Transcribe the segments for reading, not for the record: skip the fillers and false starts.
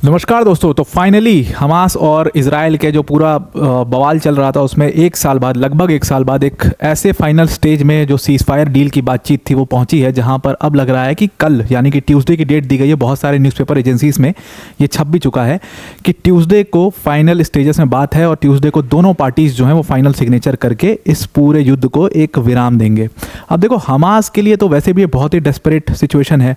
नमस्कार दोस्तों। तो फाइनली हमास और इजराइल के जो पूरा बवाल चल रहा था उसमें एक साल बाद, लगभग एक साल बाद, एक ऐसे फाइनल स्टेज में जो सीज फायर डील की बातचीत थी वो पहुंची है, जहां पर अब लग रहा है कि कल यानी कि ट्यूसडे की डेट दी गई है। बहुत सारे न्यूज़पेपर एजेंसीज में ये छप भी चुका है कि ट्यूसडे को फाइनल स्टेजेस में बात है और ट्यूसडे को दोनों पार्टीज जो हैं वो फाइनल सिग्नेचर करके इस पूरे युद्ध को एक विराम देंगे। अब देखो, हमास के लिए तो वैसे भी ये बहुत ही डेस्परेट सिचुएशन है।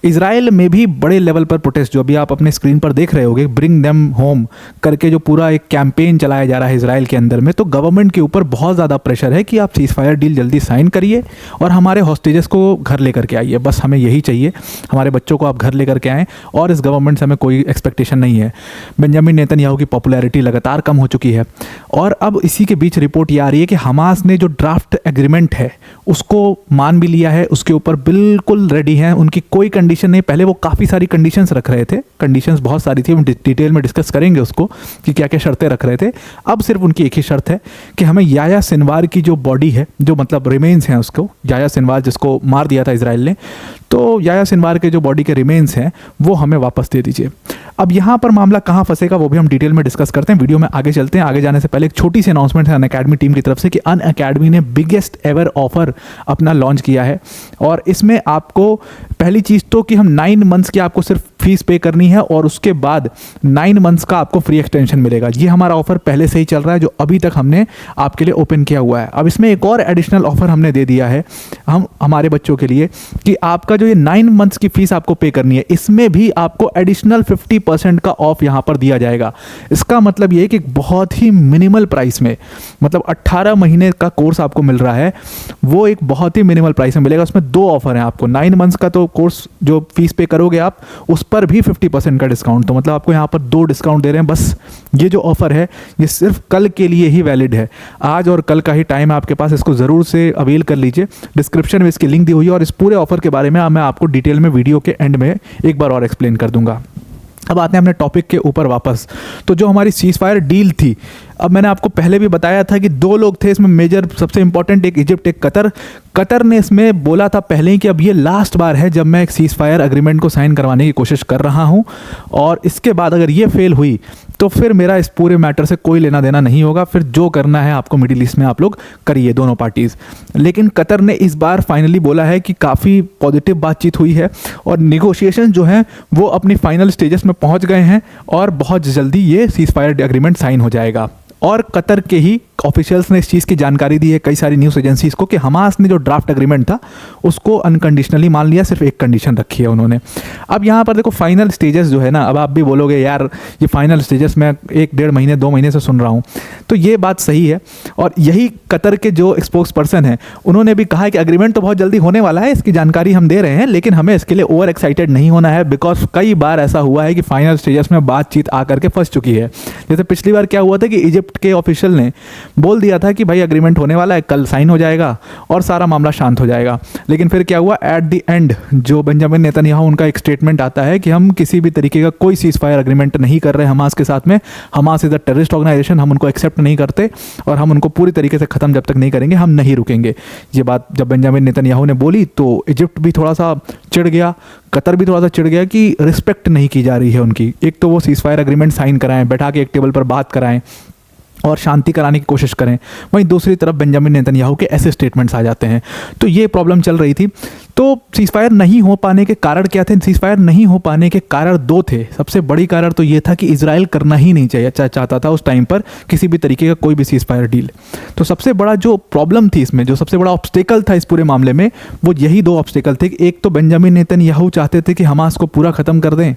इजराइल में भी बड़े लेवल पर प्रोटेस्ट, जो अभी आप अपने स्क्रीन पर देख रहे होगे, ब्रिंग देम होम करके जो पूरा एक कैंपेन चलाया जा रहा है इजराइल के अंदर में, तो गवर्नमेंट के ऊपर बहुत ज़्यादा प्रेशर है कि आप सीज फायर डील जल्दी साइन करिए और हमारे हॉस्टेजेस को घर लेकर के आइए। बस हमें यही चाहिए, हमारे बच्चों को आप घर लेकर के आएँ और इस गवर्नमेंट से हमें कोई एक्सपेक्टेशन नहीं है। बेंजामिन नेतन्याहू की पॉपुलैरिटी लगातार कम हो चुकी है और अब इसी के बीच रिपोर्ट ये आ रही है कि हमास ने जो ड्राफ्ट एग्रीमेंट है उसको मान भी लिया है, उसके ऊपर बिल्कुल रेडी हैं, उनकी कोई कंडीशन नहीं। पहले वो काफ़ी सारी कंडीशंस रख रहे थे, कंडीशंस बहुत सारी थी, हम डिटेल में डिस्कस करेंगे उसको कि क्या क्या शर्तें रख रहे थे। अब सिर्फ उनकी एक ही शर्त है कि हमें याह्या सिनवार की जो बॉडी है, जो मतलब रिमेन्स हैं उसको, याह्या सिनवार जिसको मार दिया था इजराइल ने, तो याह्या सिनवार के जो बॉडी के रिमेन्स हैं वो हमें वापस दे दीजिए। अब यहाँ पर मामला कहाँ फंसेगा वो भी हम डिटेल में डिस्कस करते हैं। वीडियो में आगे चलते हैं। आगे जाने से पहले एक छोटी सी अनाउंसमेंट है अनअकैडमी टीम की तरफ से कि अनअकैडमी ने बिगेस्ट एवर ऑफर अपना लॉन्च किया है और इसमें आपको पहली चीज़ तो कि हम 9 मंथ्स की आपको सिर्फ फीस पे करनी है और उसके बाद 9 मंथ्स का आपको फ्री एक्सटेंशन मिलेगा। ये हमारा ऑफर पहले से ही चल रहा है जो अभी तक हमने आपके लिए ओपन किया हुआ है। अब इसमें एक और एडिशनल ऑफर हमने दे दिया है हमारे बच्चों के लिए कि आपका जो ये 9 मंथ्स की फीस आपको पे करनी है, इसमें भी आपको एडिशनल 50% का ऑफ यहाँ पर दिया जाएगा। इसका मतलब ये है कि बहुत ही मिनिमल प्राइस में, मतलब 18 महीने का कोर्स आपको मिल रहा है, वो एक बहुत ही मिनिमल प्राइस में मिलेगा। उसमें 2 ऑफर हैं आपको। 9 मंथ्स का तो कोर्स जो फीस पे करोगे आप, उस पर भी 50% का डिस्काउंट। तो मतलब आपको यहाँ पर 2 डिस्काउंट दे रहे हैं। बस ये जो ऑफर है ये सिर्फ कल के लिए ही वैलिड है। आज और कल का ही टाइम है आपके पास, इसको ज़रूर से अवेल कर लीजिए। डिस्क्रिप्शन में इसकी लिंक दी हुई है और इस पूरे ऑफर के बारे में मैं आपको डिटेल में वीडियो के एंड में एक बार और एक्सप्लेन कर दूंगा। अब आते हैं अपने टॉपिक के ऊपर वापस। तो जो हमारी सीज फायर डील थी, अब मैंने आपको पहले भी बताया था कि 2 लोग थे इसमें मेजर, सबसे इंपॉर्टेंट, एक इजिप्ट एक कतर। कतर ने इसमें बोला था पहले ही कि अब ये लास्ट बार है जब मैं एक सीज फायर एग्रीमेंट को साइन करवाने की कोशिश कर रहा हूँ और इसके बाद अगर ये फेल हुई तो फिर मेरा इस पूरे मैटर से कोई लेना देना नहीं होगा, फिर जो करना है आपको मिडिल ईस्ट में आप लोग करिए, दोनों पार्टीज़। लेकिन कतर ने इस बार फाइनली बोला है कि काफ़ी पॉजिटिव बातचीत हुई है और निगोशिएशन जो है वो अपनी फाइनल स्टेजेस में पहुंच गए हैं और बहुत जल्दी ये सीज फायर एग्रीमेंट साइन हो जाएगा। और कतर के ही ऑफिशियल्स ने इस चीज़ की जानकारी दी है कई सारी न्यूज़ एजेंसीज़ को कि हमास ने जो ड्राफ्ट एग्रीमेंट था उसको अनकंडीशनली मान लिया, सिर्फ एक कंडीशन रखी है उन्होंने। अब यहाँ पर देखो फाइनल स्टेजेस जो है ना, अब आप भी बोलोगे यार ये फाइनल स्टेजेस मैं 1-1.5 महीने 2 महीने से सुन रहा हूँ, तो ये बात सही है। और यही कतर के जो स्पोक्स पर्सन हैं उन्होंने भी कहा है कि एग्रीमेंट तो बहुत जल्दी होने वाला है, इसकी जानकारी हम दे रहे हैं, लेकिन हमें इसके लिए ओवर एक्साइटेड नहीं होना है, बिकॉज कई बार ऐसा हुआ है कि फाइनल स्टेजेस में बातचीत आकर के फंस चुकी है। जैसे पिछली बार क्या हुआ था कि इजिप्ट के ऑफिशियल ने बोल दिया था कि भाई एग्रीमेंट होने वाला है, कल साइन हो जाएगा और सारा मामला शांत हो जाएगा। लेकिन फिर क्या हुआ, एट द एंड जो बेंजामिन नेतन्याहू, उनका एक स्टेटमेंट आता है कि हम किसी भी तरीके का कोई सीज फायर एग्रीमेंट नहीं कर रहे हमास के साथ में, Hamas is a terrorist organisation, हम उनको एक्सेप्ट नहीं करते और हम उनको पूरी तरीके से ख़त्म जब तक नहीं करेंगे हम नहीं रुकेंगे। ये बात जब बेंजामिन नेतन्याहू ने बोली तो इजिप्ट भी थोड़ा सा चिढ़ गया, कतर भी थोड़ा सा चिढ़ गया कि रिस्पेक्ट नहीं की जा रही है उनकी। एक तो वो सीज फायर एग्रीमेंट साइन कराएं, बैठा के एक टेबल पर बात कराएं और शांति कराने की कोशिश करें, वहीं दूसरी तरफ बेंजामिन नेतन्याहू के ऐसे स्टेटमेंट्स आ जाते हैं। तो ये प्रॉब्लम चल रही थी। तो सीज फायर नहीं हो पाने के कारण क्या थे? सीज फायर नहीं हो पाने के कारण 2 थे। सबसे बड़ी कारण तो ये था कि इजराइल करना ही नहीं चाहिए चाहता था उस टाइम पर किसी भी तरीके का कोई भी सीज फायर डील। तो सबसे बड़ा जो प्रॉब्लम थी इसमें, जो सबसे बड़ा ऑब्स्टेकल था इस पूरे मामले में, वो यही 2 ऑब्स्टेकल थे। एक तो बेंजामिन नेतन्याहू चाहते थे कि हमास को पूरा ख़त्म कर दें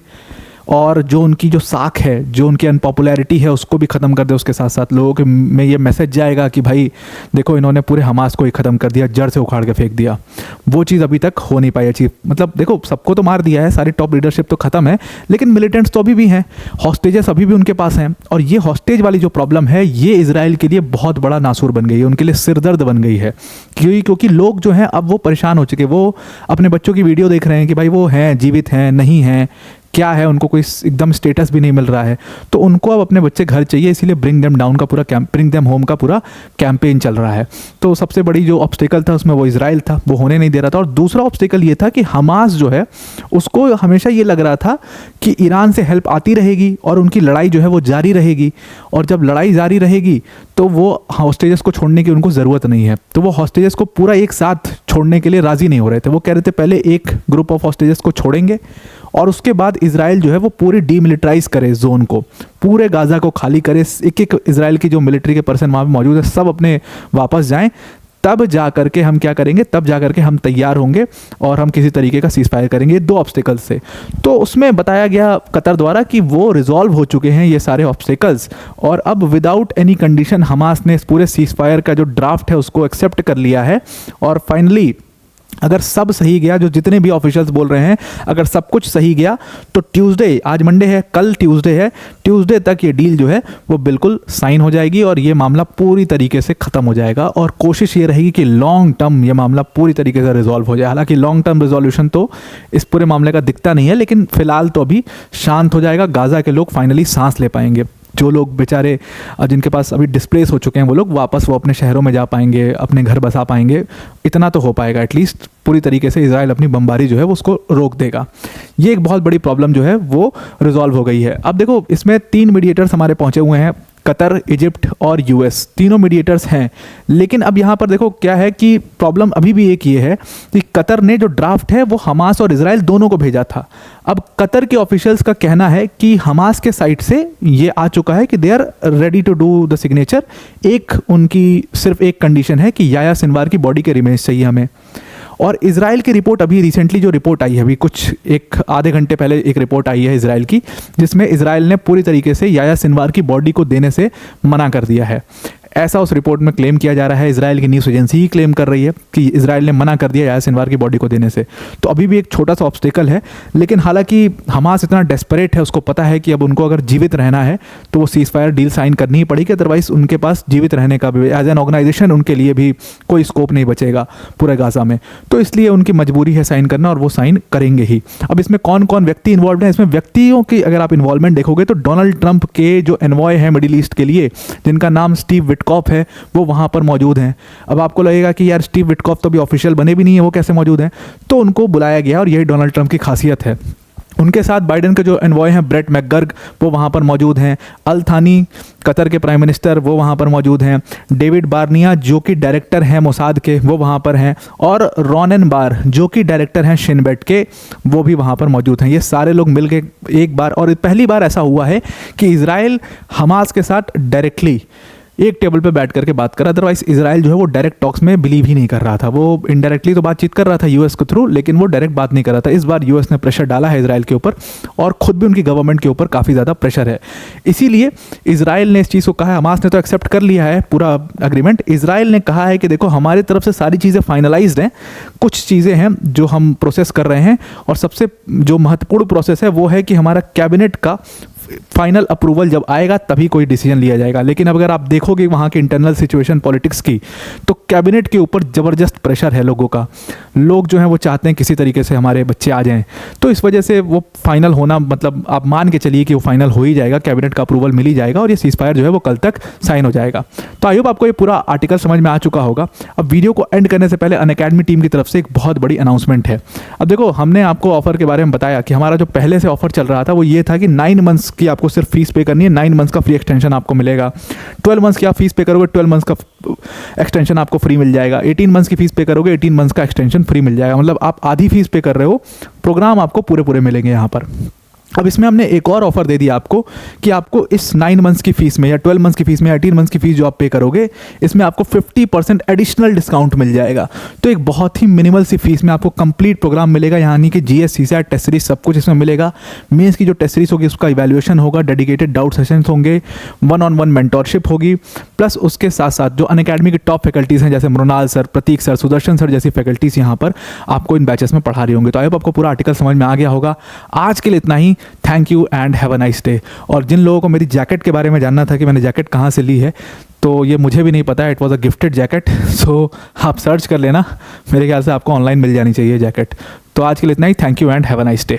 और जो उनकी जो साख है, जो उनकी अनपॉपुलैरिटी है, उसको भी ख़त्म कर दे। उसके साथ साथ लोगों के में ये मैसेज जाएगा कि भाई देखो इन्होंने पूरे हमास को ही ख़त्म कर दिया, जड़ से उखाड़ के फेंक दिया। वो चीज़ अभी तक हो नहीं पाई अचीव। मतलब देखो सबको तो मार दिया है, सारी टॉप लीडरशिप तो ख़त्म है, लेकिन मिलिटेंट्स तो अभी भी हैं, हॉस्टेजेस अभी भी उनके पास हैं। और ये हॉस्टेज वाली जो प्रॉब्लम है ये इजराइल के लिए बहुत बड़ा नासूर बन गई है, उनके लिए सिरदर्द बन गई है। क्योंकि लोग जो हैं अब वो परेशान हो चुके, वो अपने बच्चों की वीडियो देख रहे हैं कि भाई वो हैं, जीवित हैं, नहीं हैं, क्या है, उनको कोई एकदम स्टेटस भी नहीं मिल रहा है, तो उनको अब अपने बच्चे घर चाहिए, इसीलिए ब्रिंग देम डाउन का पूरा ब्रिंग देम होम का पूरा कैंपेन चल रहा है। तो सबसे बड़ी जो ऑब्स्टिकल था उसमें वो इजराइल था, वो होने नहीं दे रहा था। और दूसरा ऑब्स्टिकल ये था कि हमास जो है उसको हमेशा ये लग रहा था कि ईरान से हेल्प आती रहेगी और उनकी लड़ाई जो है वो जारी रहेगी, और जब लड़ाई जारी रहेगी तो वो हॉस्टेजेस को छोड़ने की उनको ज़रूरत नहीं है। तो वो हॉस्टेजेस को पूरा एक साथ छोड़ने के लिए राज़ी नहीं हो रहे थे। वो कह रहे थे पहले एक ग्रुप ऑफ हॉस्टेजेस को छोड़ेंगे और उसके बाद इजराइल जो है वो पूरी डीमिलिटराइज करे जोन को, पूरे गाज़ा को खाली करे, एक एक इजराइल की जो मिलिट्री के पर्सन वहाँ पे मौजूद है सब अपने वापस जाएं, तब जा करके हम क्या करेंगे, तब जा करके हम तैयार होंगे और हम किसी तरीके का सीज फायर करेंगे। 2 ऑब्स्टिकल्स से तो उसमें बताया गया कतर द्वारा कि वो रिजॉल्व हो चुके हैं ये सारे ऑब्स्टिकल्स, और अब विदाउट एनी कंडीशन हमास ने इस पूरे सीज फायर का जो ड्राफ्ट है उसको एक्सेप्ट कर लिया है। और फाइनली अगर सब सही गया, जो जितने भी ऑफिशियल्स बोल रहे हैं, अगर सब कुछ सही गया तो ट्यूसडे, आज मंडे है, कल ट्यूसडे है, ट्यूसडे तक ये डील जो है वो बिल्कुल साइन हो जाएगी और ये मामला पूरी तरीके से ख़त्म हो जाएगा। और कोशिश ये रहेगी कि लॉन्ग टर्म ये मामला पूरी तरीके से रिजॉल्व हो जाए। हालांकि लॉन्ग टर्म रिजोल्यूशन तो इस पूरे मामले का दिखता नहीं है, लेकिन फिलहाल तो अभी शांत हो जाएगा। गाज़ा के लोग फाइनली सांस ले पाएंगे, जो लोग बेचारे जिनके पास अभी डिस्प्लेस हो चुके हैं वो लोग वापस वो अपने शहरों में जा पाएंगे, अपने घर बसा पाएंगे, इतना तो हो पाएगा एटलीस्ट। पूरी तरीके से इजराइल अपनी बमबारी जो है वो उसको रोक देगा। ये एक बहुत बड़ी प्रॉब्लम जो है वो रिजॉल्व हो गई है। अब देखो इसमें 3 मीडिएटर्स हमारे पहुंचे हुए हैं, कतर, इजिप्ट और यूएस, तीनों मीडिएटर्स हैं। लेकिन अब यहाँ पर देखो क्या है कि प्रॉब्लम अभी भी एक ये है कि कतर ने जो ड्राफ्ट है वो हमास और इजराइल दोनों को भेजा था। अब कतर के ऑफिशियल्स का कहना है कि हमास के साइड से ये आ चुका है कि they are ready to do the signature. एक उनकी सिर्फ एक कंडीशन है कि याह्या सिनवार की बॉडी के रिमेन्स चाहिए हमें। और इजराइल की रिपोर्ट अभी रिसेंटली जो रिपोर्ट आई है, अभी कुछ एक आधे घंटे पहले एक रिपोर्ट आई है इजराइल की, जिसमें इजराइल ने पूरी तरीके से याह्या सिनवार की बॉडी को देने से मना कर दिया है। ऐसा उस रिपोर्ट में क्लेम किया जा रहा है। इजराइल की न्यूज़ एजेंसी ही क्लेम कर रही है कि इजराइल ने मना कर दिया याह्या सिनवार की बॉडी को देने से। तो अभी भी एक छोटा सा ऑब्स्टिकल है, लेकिन हालांकि हमास इतना डेस्परेट है, उसको पता है कि अब उनको अगर जीवित रहना है तो वो सीज फायर डील साइन करनी ही पड़ेगी, अदरवाइज उनके पास जीवित रहने का भी एज एन ऑर्गेनाइजेशन उनके लिए भी कोई स्कोप नहीं बचेगा पूरे गाज़ा में। तो इसलिए उनकी मजबूरी है साइन करना, और वो साइन करेंगे ही। अब इसमें कौन कौन व्यक्ति इन्वॉल्व हैं, इसमें व्यक्तियों की अगर आप इन्वॉल्वमेंट देखोगे तो डोनाल्ड ट्रंप के जो एनवॉय है मिडिल ईस्ट के लिए, जिनका नाम स्टीव विटकॉफ है, वो वहाँ पर मौजूद हैं। अब आपको लगेगा कि यार स्टीव विटकॉफ तो अभी ऑफिशियल बने भी नहीं है, वो कैसे मौजूद हैं? तो उनको बुलाया गया और यही डोनाल्ड ट्रंप की खासियत है। उनके साथ बाइडेन के जो एनवॉय हैं ब्रेट मैकगर्ग, वो वहाँ पर मौजूद हैं। अल थानी कतर के प्राइम मिनिस्टर, वो वहाँ पर मौजूद हैं। डेविड बार्निया जो कि डायरेक्टर हैं मोसाद के, वो वहाँ पर हैं। और रॉनेन बार जो कि डायरेक्टर हैं शिन बेट के, वो भी वहाँ पर मौजूद हैं। ये सारे लोग मिलके एक बार, और पहली बार ऐसा हुआ है कि इजराइल हमास के साथ डायरेक्टली एक टेबल पे बैठ करके बात करा। अदरवाइज इजराइल जो है वो डायरेक्ट टॉक्स में बिलीव ही नहीं कर रहा था, वो इनडायरेक्टली तो बातचीत कर रहा था यूएस के थ्रू, लेकिन वो डायरेक्ट बात नहीं कर रहा था। इस बार यूएस ने प्रेशर डाला है इजराइल के ऊपर, और खुद भी उनकी गवर्नमेंट के ऊपर काफ़ी ज़्यादा प्रेशर है। इसीलिए इजराइल ने इस चीज़ को कहा है, हमास ने तो एक्सेप्ट कर लिया है पूरा अग्रीमेंट। इजराइल ने कहा है कि देखो हमारी तरफ से सारी चीज़ें फाइनलाइज्ड हैं, कुछ चीज़ें हैं जो हम प्रोसेस कर रहे हैं, और सबसे जो महत्वपूर्ण प्रोसेस है वो है कि हमारा कैबिनेट का फाइनल अप्रूवल जब आएगा तभी कोई डिसीजन लिया जाएगा। लेकिन अब अगर आप देखोगे वहाँ की इंटरनल सिचुएशन पॉलिटिक्स की, तो कैबिनेट के ऊपर ज़बरदस्त प्रेशर है लोगों का। लोग जो हैं वो चाहते हैं किसी तरीके से हमारे बच्चे आ जाएं, तो इस वजह से वो फाइनल होना, मतलब आप मान के चलिए कि वो फाइनल हो ही जाएगा, कैबिनेट का अप्रूवल मिल ही जाएगा, और ये सीज फायर जो है वो कल तक साइन हो जाएगा। तो आई होप आपको ये पूरा आर्टिकल समझ में आ चुका होगा। अब वीडियो को एंड करने से पहले अनअकैडमी टीम की तरफ से एक बहुत बड़ी अनाउंसमेंट है। अब देखो हमने आपको ऑफर के बारे में बताया कि हमारा जो पहले से ऑफर चल रहा था वो ये था कि 9 मंथ्स की आपको सिर्फ फीस पे करनी है, 9 मंथ्स का फ्री एक्सटेंशन आपको मिलेगा। 12 मंथ्स की आप फीस पे करोगे, 12 मंथ्स का एक्सटेंशन आपको फ्री मिल जाएगा। 18 मंथ्स की फीस पे करोगे, 18 मंथ्स का एक्सटेंशन फ्री मिल जाएगा। मतलब आप आधी फीस पे कर रहे हो, प्रोग्राम आपको पूरे पूरे मिलेंगे यहाँ पर। अब इसमें हमने एक और ऑफर दे दिया आपको कि आपको इस 9 मंथ्स की फीस में या 12 मंथ्स की फीस में या 18 मंथ्स की फीस जो आप पे करोगे, इसमें आपको 50% एडिशनल डिस्काउंट मिल जाएगा। तो एक बहुत ही मिनिमल सी फीस में आपको कंप्लीट प्रोग्राम मिलेगा, यानी कि जीएस, सीसैट, टेस्ट सीरीज सब कुछ इसमें मिलेगा। मेंस की जो टेस्ट सीरीज होगी उसका इवैल्यूएशन होगा, डेडिकेटेड डाउट सेशंस होंगे, 1-on-1 मेंटोरशिप होगी, प्लस उसके साथ साथ जो अनअकैडमी के टॉप फैकल्टीज़ हैं जैसे मृणाल सर, प्रतीक सर, सुदर्शन सर जैसी फैकल्टीज़ यहाँ पर आपको इन बैचेस में पढ़ा रही होंगे। तो आई होप आपको पूरा आर्टिकल समझ में आ गया होगा। आज के लिए इतना ही। Thank you and have a nice day. और जिन लोगों को मेरी जैकेट के बारे में जानना था कि मैंने जैकेट कहाँ से ली है, तो ये मुझे भी नहीं पता है, it was a gifted jacket. So आप सर्च कर लेना, मेरे ख्याल से आपको ऑनलाइन मिल जानी चाहिए जैकेट। तो आज के लिए इतना ही। Thank you and have a nice day.